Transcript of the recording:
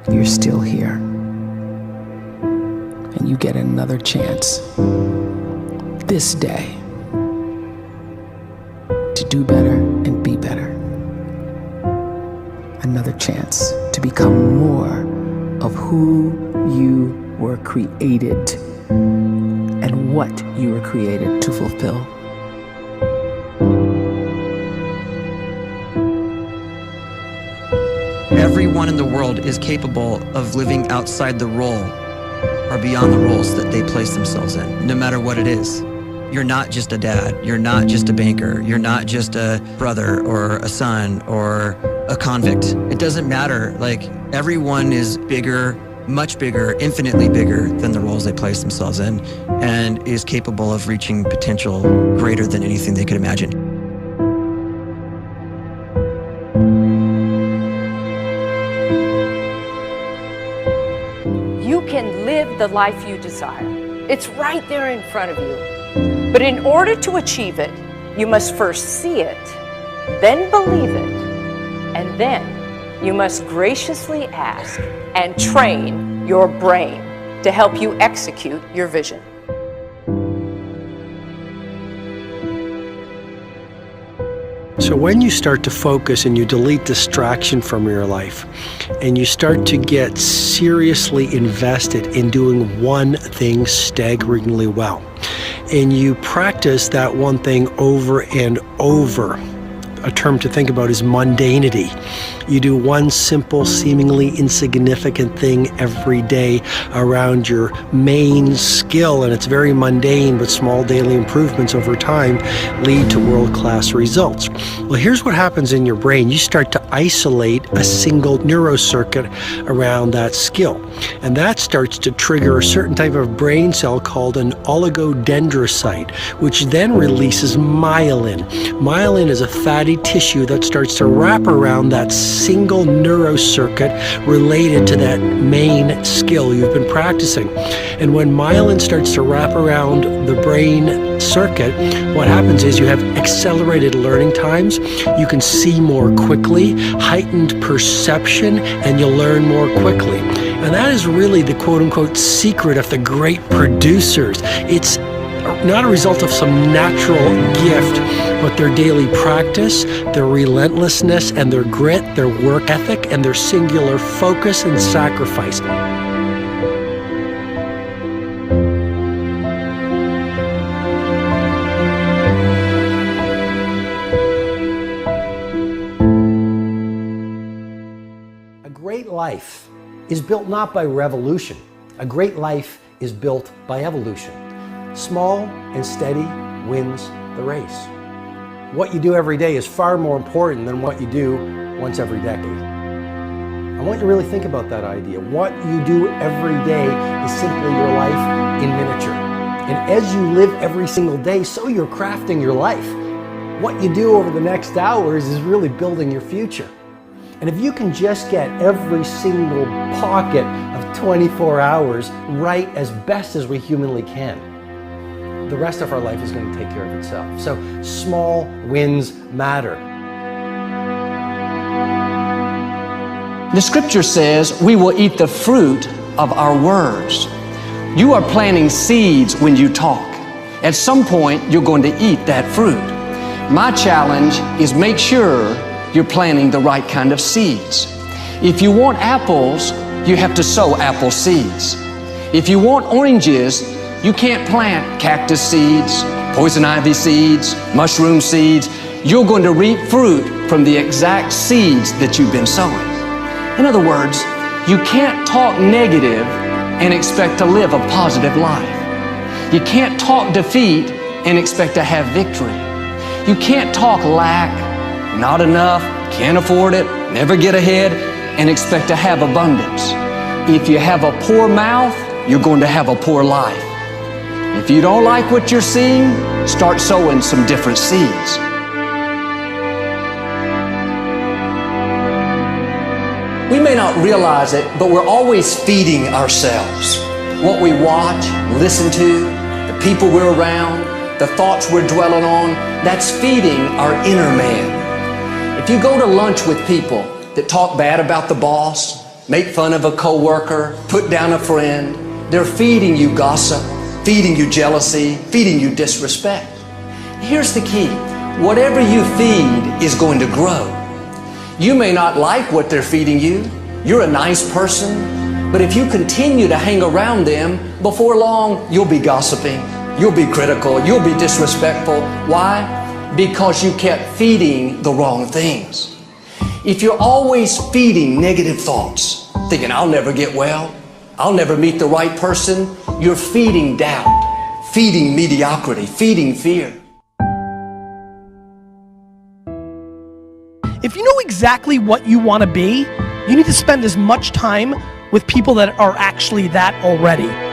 you're still here. And you get another chance this day to do better and be better. Another chance to become more of who you were created and what you were created to fulfill. Everyone in the world is capable of living outside the role or beyond the roles that they place themselves in, no matter what it is. You're not just a dad, you're not just a banker, you're not just a brother or a son or a convict. It doesn't matter. Like, everyone is bigger, much bigger, infinitely bigger than the roles they place themselves in, and is capable of reaching potential greater than anything they could imagine. You can live the life you desire. It's right there in front of you. But in order to achieve it, you must first see it, then believe it, and then you must graciously ask and train your brain to help you execute your vision. So when you start to focus and you delete distraction from your life, and you start to get seriously invested in doing one thing staggeringly well, and you practice that one thing over and over, a term to think about is mundanity. You do one simple, seemingly insignificant thing every day around your main skill, and it's very mundane, but small daily improvements over time lead to world-class results. Well, here's what happens in your brain. You start to isolate a single neurocircuit around that skill, and that starts to trigger a certain type of brain cell called an oligodendrocyte, which then releases myelin. Myelin is a fatty tissue that starts to wrap around that single neurocircuit related to that main skill you've been practicing. And when myelin starts to wrap around the brain circuit, what happens is you have accelerated learning times, you can see more quickly, heightened perception, and you'll learn more quickly. And that is really the quote-unquote secret of the great producers. It's not a result of some natural gift, but their daily practice, their relentlessness and their grit, their work ethic, and their singular focus and sacrifice. A great life is built not by revolution. A great life is built by evolution. Small and steady wins the race. What you do every day is far more important than what you do once every decade. I want you to really think about that idea. What you do every day is simply your life in miniature. And as you live every single day, so you're crafting your life. What you do over the next hours is really building your future. And if you can just get every single pocket of 24 hours right as best as we humanly can, the rest of our life is going to take care of itself. So small wins matter. The scripture says we will eat the fruit of our words. You are planting seeds when you talk. At some point, you're going to eat that fruit. My challenge is make sure you're planting the right kind of seeds. If you want apples, you have to sow apple seeds. If you want oranges, you can't plant cactus seeds, poison ivy seeds, mushroom seeds. You're going to reap fruit from the exact seeds that you've been sowing. In other words, you can't talk negative and expect to live a positive life. You can't talk defeat and expect to have victory. You can't talk lack, not enough, can't afford it, never get ahead, and expect to have abundance. If you have a poor mouth, you're going to have a poor life. If you don't like what you're seeing, start sowing some different seeds. We may not realize it, but we're always feeding ourselves. What we watch, listen to, the people we're around, the thoughts we're dwelling on, that's feeding our inner man. If you go to lunch with people that talk bad about the boss, make fun of a coworker, put down a friend. They're feeding you gossip, feeding you jealousy, feeding you disrespect. Here's the key. Whatever you feed is going to grow. You may not like what they're feeding you. You're a nice person, but if you continue to hang around them, before long, you'll be gossiping, you'll be critical, you'll be disrespectful. Why? Because you kept feeding the wrong things. If you're always feeding negative thoughts, thinking, I'll never get well, I'll never meet the right person, you're feeding doubt, feeding mediocrity, feeding fear. If you know exactly what you want to be, you need to spend as much time with people that are actually that already.